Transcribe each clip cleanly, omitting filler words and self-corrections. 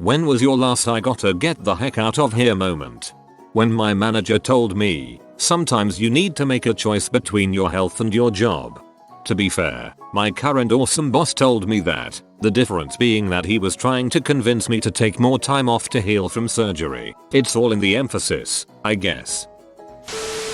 When was your last I gotta get the heck out of here moment? When my manager told me, sometimes you need to make a choice between your health and your job. To be fair, my current awesome boss told me that, the difference being that he was trying to convince me to take more time off to heal from surgery. It's all in the emphasis, I guess.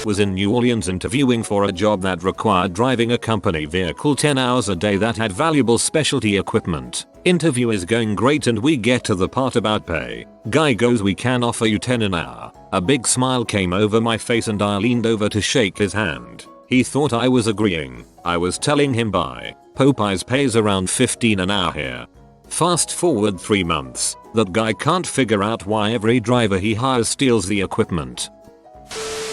Was in New Orleans interviewing for a job that required driving a company vehicle 10 hours a day that had valuable specialty equipment. Interview is going great and we get to the part about pay. Guy goes, we can offer you 10 an hour. A big smile came over my face and I leaned over to shake his hand. He thought I was agreeing. I was telling him bye. Popeyes pays around 15 an hour here. Fast forward 3 months. That guy can't figure out why every driver he hires steals the equipment.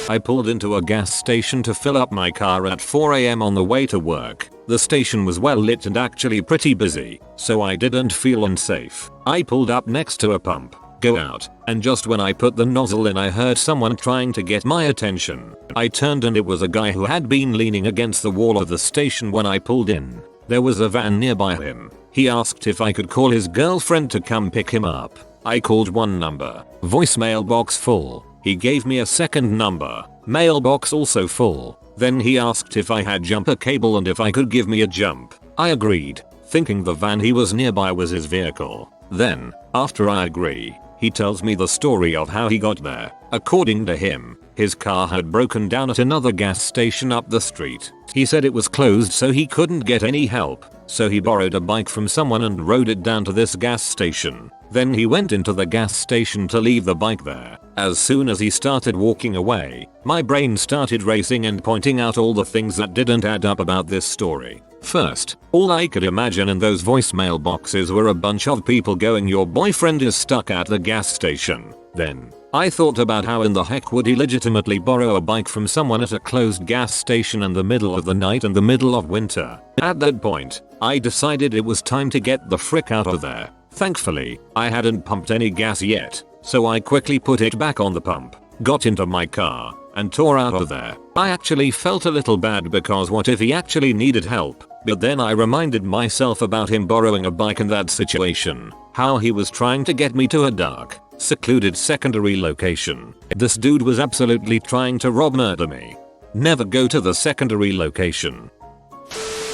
I pulled into a gas station to fill up my car at 4 AM on the way to work. The station was well lit and actually pretty busy, so I didn't feel unsafe. I pulled up next to a pump, go out, and just when I put the nozzle in I heard someone trying to get my attention. I turned and it was a guy who had been leaning against the wall of the station when I pulled in. There was a van nearby him. He asked if I could call his girlfriend to come pick him up. I called one number, voicemail box full. He gave me a second number, mailbox also full. Then he asked if I had jumper cable and if I could give me a jump. I agreed, thinking the van he was nearby was his vehicle. Then, after I agree, he tells me the story of how he got there. According to him, his car had broken down at another gas station up the street. He said it was closed so he couldn't get any help, so he borrowed a bike from someone and rode it down to this gas station. Then he went into the gas station to leave the bike there. As soon as he started walking away, my brain started racing and pointing out all the things that didn't add up about this story. First, all I could imagine in those voicemail boxes were a bunch of people going, your boyfriend is stuck at the gas station. Then, I thought about how in the heck would he legitimately borrow a bike from someone at a closed gas station in the middle of the night and the middle of winter. At that point, I decided it was time to get the frick out of there. Thankfully, I hadn't pumped any gas yet, so I quickly put it back on the pump, got into my car, and tore out of there. I actually felt a little bad because what if he actually needed help? But then I reminded myself about him borrowing a bike in that situation, how he was trying to get me to a dark, secluded secondary location. This dude was absolutely trying to murder me. Never go to the secondary location.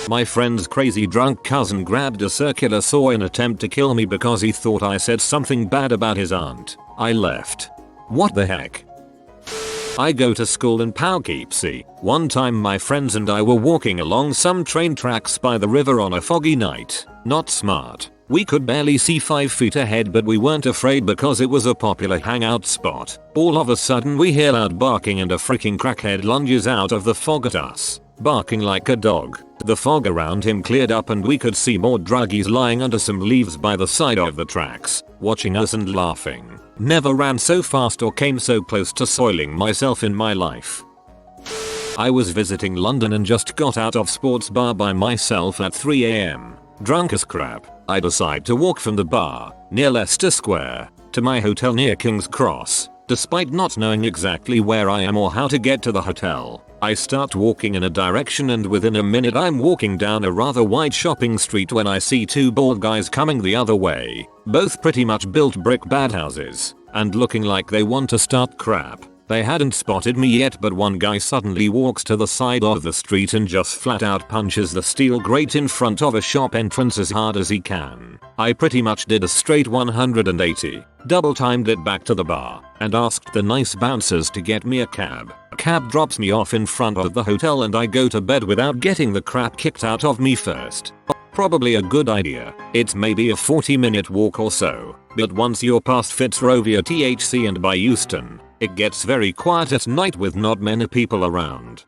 My friend's crazy drunk cousin grabbed a circular saw in attempt to kill me because he thought I said something bad about his aunt. I left. What the heck? I go to school in Poughkeepsie. One time my friends and I were walking along some train tracks by the river on a foggy night. Not smart. We could barely see 5 feet ahead but we weren't afraid because it was a popular hangout spot. All of a sudden we hear loud barking and a freaking crackhead lunges out of the fog at us, barking like a dog. The fog around him cleared up and we could see more druggies lying under some leaves by the side of the tracks, watching us and laughing. Never ran so fast or came so close to soiling myself in my life. I was visiting London and just got out of sports bar by myself at 3 AM. Drunk as crap, I decide to walk from the bar, near Leicester Square, to my hotel near King's Cross. Despite not knowing exactly where I am or how to get to the hotel, I start walking in a direction and within a minute I'm walking down a rather wide shopping street when I see 2 bald guys coming the other way, both pretty much built brick bad houses, and looking like they want to start crap. They hadn't spotted me yet but one guy suddenly walks to the side of the street and just flat out punches the steel grate in front of a shop entrance as hard as he can. I pretty much did a straight 180, double timed it back to the bar, and asked the nice bouncers to get me a cab. A cab drops me off in front of the hotel and I go to bed without getting the crap kicked out of me first. Probably a good idea. It's maybe a 40-minute walk or so, but once you're past Fitzrovia THC and by Euston, it gets very quiet at night with not many people around.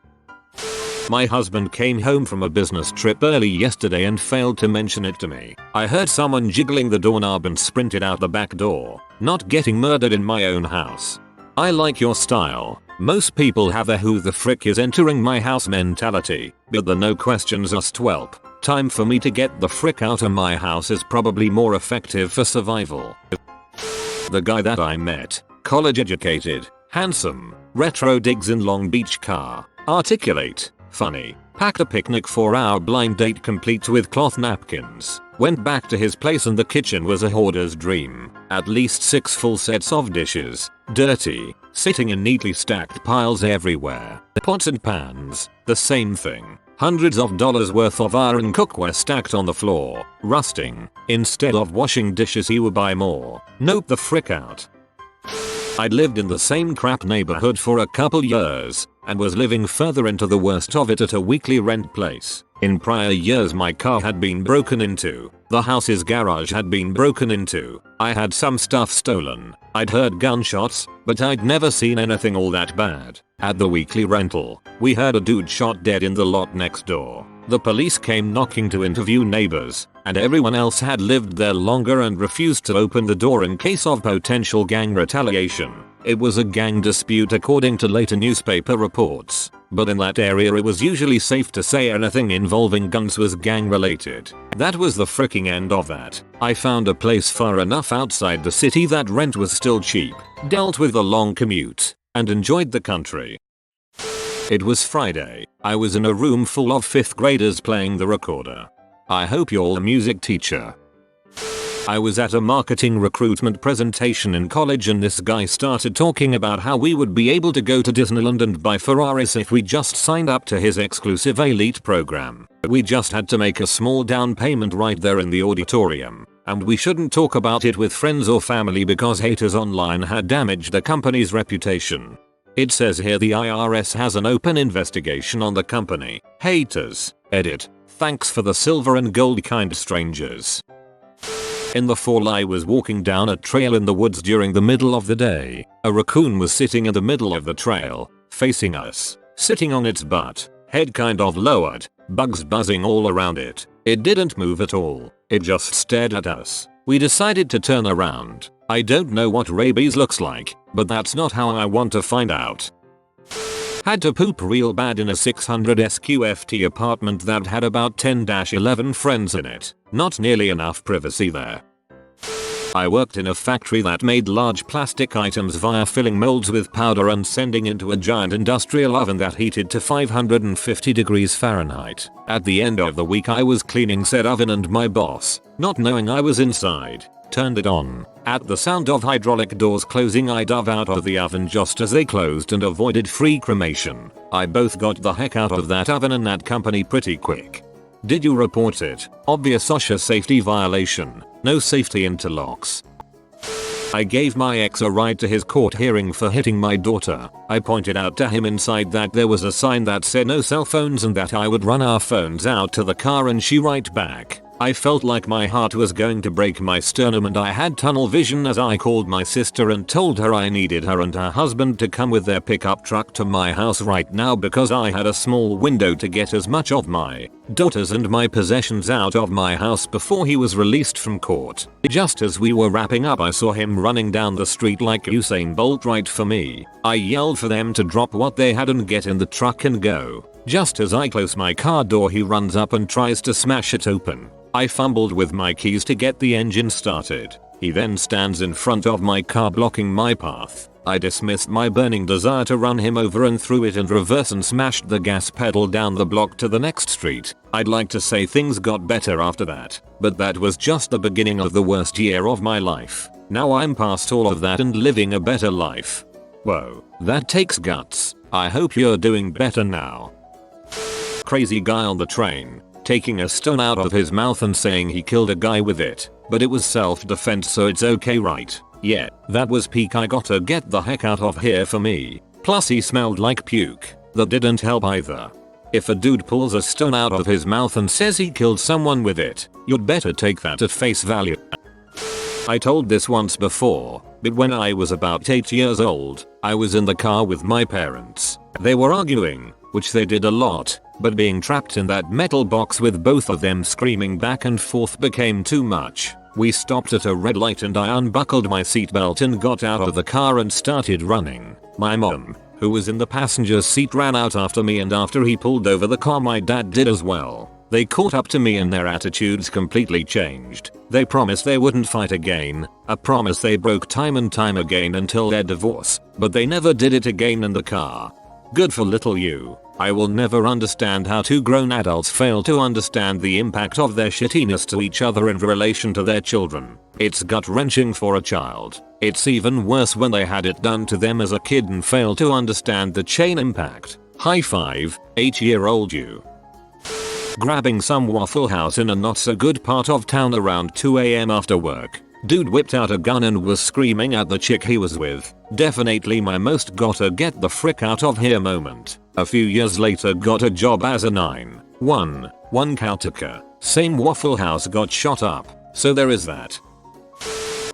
My husband came home from a business trip early yesterday and failed to mention it to me. I heard someone jiggling the doorknob and sprinted out the back door, not getting murdered in my own house. I like your style. Most people have a who the frick is entering my house mentality, but the no questions asked whelp. Time for me to get the frick out of my house is probably more effective for survival. The guy that I met, college educated, handsome, retro digs in Long Beach car, articulate, funny, packed a picnic for our blind date complete with cloth napkins, went back to his place and the kitchen was a hoarder's dream. At least 6 full sets of dishes, dirty, sitting in neatly stacked piles everywhere. Pots and pans, the same thing. Hundreds of dollars worth of iron cookware stacked on the floor, rusting. Instead of washing dishes he would buy more. Nope the frick out. I'd lived in the same crap neighborhood for a couple years and was living further into the worst of it at a weekly rent place. In prior years my car had been broken into, the house's garage had been broken into, I had some stuff stolen, I'd heard gunshots, but I'd never seen anything all that bad. At the weekly rental, we heard a dude shot dead in the lot next door. The police came knocking to interview neighbors, and everyone else had lived there longer and refused to open the door in case of potential gang retaliation. It was a gang dispute according to later newspaper reports, but in that area it was usually safe to say anything involving guns was gang related. That was the fricking end of that. I found a place far enough outside the city that rent was still cheap, dealt with the long commute, and enjoyed the country. It was Friday. I was in a room full of 5th graders playing the recorder. I hope you're a music teacher. I was at a marketing recruitment presentation in college and this guy started talking about how we would be able to go to Disneyland and buy Ferraris if we just signed up to his exclusive elite program. We just had to make a small down payment right there in the auditorium. And we shouldn't talk about it with friends or family because haters online had damaged the company's reputation. It says here the IRS has an open investigation on the company. Haters. Edit. Thanks for the silver and gold kind strangers. In the fall I was walking down a trail in the woods during the middle of the day. A raccoon was sitting in the middle of the trail, facing us, sitting on its butt, head kind of lowered, bugs buzzing all around it. It didn't move at all. It just stared at us. We decided to turn around. I don't know what rabies looks like, but that's not how I want to find out. Had to poop real bad in a 600 SQFT apartment that had about 10-11 friends in it. Not nearly enough privacy there. I worked in a factory that made large plastic items via filling molds with powder and sending into a giant industrial oven that heated to 550 degrees Fahrenheit. At the end of the week I was cleaning said oven and my boss, not knowing I was inside, turned it on. At the sound of hydraulic doors closing I dove out of the oven just as they closed and avoided free cremation. I both got the heck out of that oven and that company pretty quick. Did you report it? Obvious OSHA safety violation. No safety interlocks. I gave my ex a ride to his court hearing for hitting my daughter. I pointed out to him inside that there was a sign that said no cell phones and that I would run our phones out to the car and she right back. I felt like my heart was going to break my sternum and I had tunnel vision as I called my sister and told her I needed her and her husband to come with their pickup truck to my house right now because I had a small window to get as much of my daughter's and my possessions out of my house before he was released from court. Just as we were wrapping up I saw him running down the street like Usain Bolt right for me. I yelled for them to drop what they had and get in the truck and go. Just as I close my car door he runs up and tries to smash it open. I fumbled with my keys to get the engine started. He then stands in front of my car blocking my path. I dismissed my burning desire to run him over and threw it in reverse and smashed the gas pedal down the block to the next street. I'd like to say things got better after that, but that was just the beginning of the worst year of my life. Now I'm past all of that and living a better life. Whoa, that takes guts. I hope you're doing better now. Crazy guy on the train, taking a stone out of his mouth and saying he killed a guy with it, but it was self-defense so it's okay right? Yeah, that was peak I gotta get the heck out of here for me. Plus he smelled like puke. That didn't help either. If a dude pulls a stone out of his mouth and says he killed someone with it, you'd better take that at face value. I told this once before, but when I was about 8 years old, I was in the car with my parents. They were arguing, which they did a lot, but being trapped in that metal box with both of them screaming back and forth became too much. We stopped at a red light and I unbuckled my seatbelt and got out of the car and started running. My mom, who was in the passenger seat, ran out after me and after he pulled over the car my dad did as well. They caught up to me and their attitudes completely changed. They promised they wouldn't fight again, a promise they broke time and time again until their divorce, but they never did it again in the car. Good for little you. I will never understand how two grown adults fail to understand the impact of their shittiness to each other in relation to their children. It's gut-wrenching for a child. It's even worse when they had it done to them as a kid and fail to understand the chain impact. High five, 8-year-old you. Grabbing some Waffle House in a not so good part of town around 2 AM after work. Dude whipped out a gun and was screaming at the chick he was with. Definitely my most gotta get the frick out of here moment. A few years later got a job as a 911 caretaker. Same Waffle House got shot up. So there is that.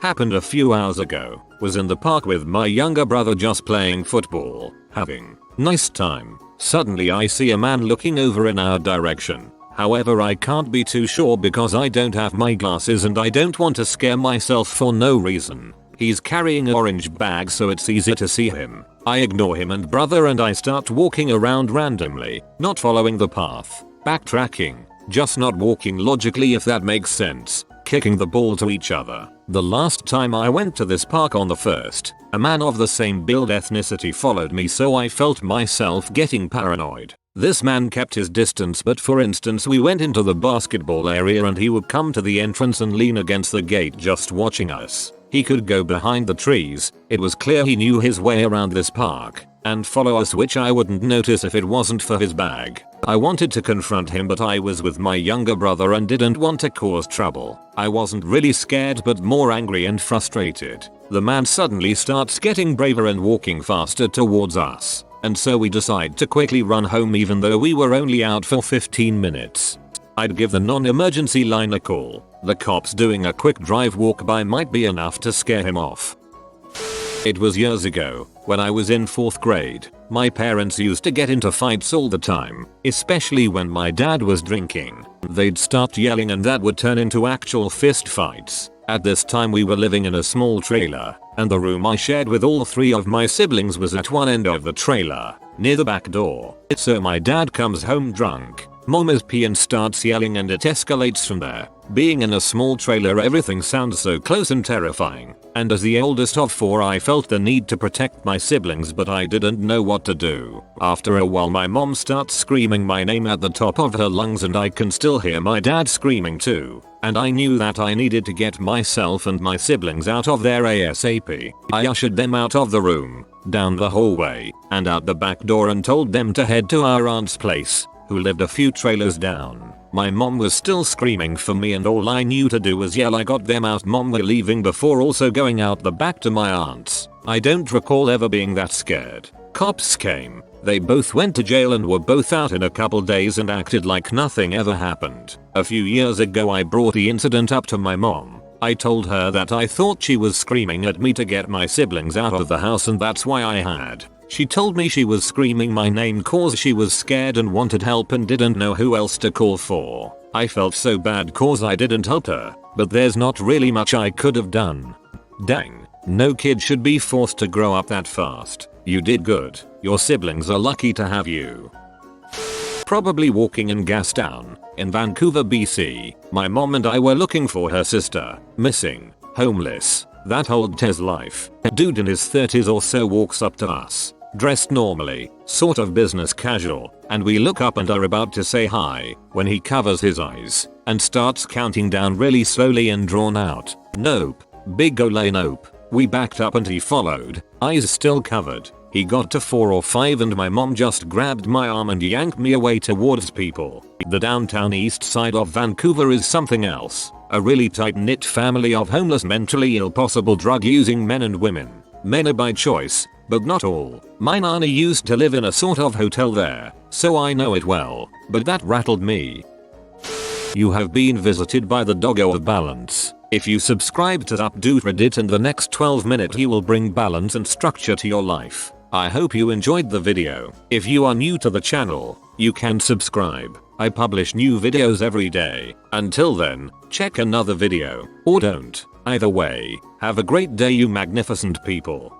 Happened a few hours ago. Was in the park with my younger brother just playing football. Having nice time. Suddenly I see a man looking over in our direction. However, I can't be too sure because I don't have my glasses and I don't want to scare myself for no reason. He's carrying an orange bag so it's easy to see him. I ignore him and brother and I start walking around randomly, not following the path, backtracking, just not walking logically if that makes sense, kicking the ball to each other. The last time I went to this park on the 1st, a man of the same build ethnicity followed me so I felt myself getting paranoid. This man kept his distance, but for instance we went into the basketball area and he would come to the entrance and lean against the gate just watching us. He could go behind the trees, it was clear he knew his way around this park, and follow us, which I wouldn't notice if it wasn't for his bag. I wanted to confront him but I was with my younger brother and didn't want to cause trouble. I wasn't really scared but more angry and frustrated. The man suddenly starts getting braver and walking faster towards us. And so we decide to quickly run home even though we were only out for 15 minutes. I'd give the non-emergency line a call. The cops doing a quick drive walk by might be enough to scare him off. It was years ago, when I was in 4th grade. My parents used to get into fights all the time, especially when my dad was drinking. They'd start yelling and that would turn into actual fist fights. At this time we were living in a small trailer, and the room I shared with all 3 of my siblings was at one end of the trailer, near the back door. So my dad comes home drunk. Mom is pee and starts yelling and it escalates from there. Being in a small trailer everything sounds so close and terrifying, and as the oldest of 4 I felt the need to protect my siblings but I didn't know what to do. After a while my mom starts screaming my name at the top of her lungs and I can still hear my dad screaming too. And I knew that I needed to get myself and my siblings out of there ASAP. I ushered them out of the room, down the hallway, and out the back door and told them to head to our aunt's place, who lived a few trailers down. My mom was still screaming for me and all I knew to do was yell I got them out. Mom were leaving before also going out the back to my aunt's. I don't recall ever being that scared. Cops came. They both went to jail and were both out in a couple days and acted like nothing ever happened. A few years ago I brought the incident up to my mom. I told her that I thought she was screaming at me to get my siblings out of the house and that's why I had. She told me she was screaming my name cause she was scared and wanted help and didn't know who else to call for. I felt so bad cause I didn't help her, but there's not really much I could have done. Dang, no kid should be forced to grow up that fast. You did good. Your siblings are lucky to have you. Probably walking in Gastown, in Vancouver, BC. My mom and I were looking for her sister, missing, homeless. That old Tez life. A dude in his 30s or so walks up to us, dressed normally, sort of business casual, and we look up and are about to say hi, when he covers his eyes, and starts counting down really slowly and drawn out. Nope. Big ole nope. We backed up and he followed, eyes still covered. He got to 4 or 5 and my mom just grabbed my arm and yanked me away towards people. The downtown east side of Vancouver is something else. A really tight-knit family of homeless, mentally ill, possible drug-using men and women. Men are by choice, but not all. My nana used to live in a sort of hotel there, so I know it well, but that rattled me. You have been visited by the doggo of balance. If you subscribe to Updoot Reddit in the next 12 minutes he will bring balance and structure to your life. I hope you enjoyed the video. If you are new to the channel, you can subscribe. I publish new videos every day. Until then, check another video, or don't. Either way, have a great day you magnificent people.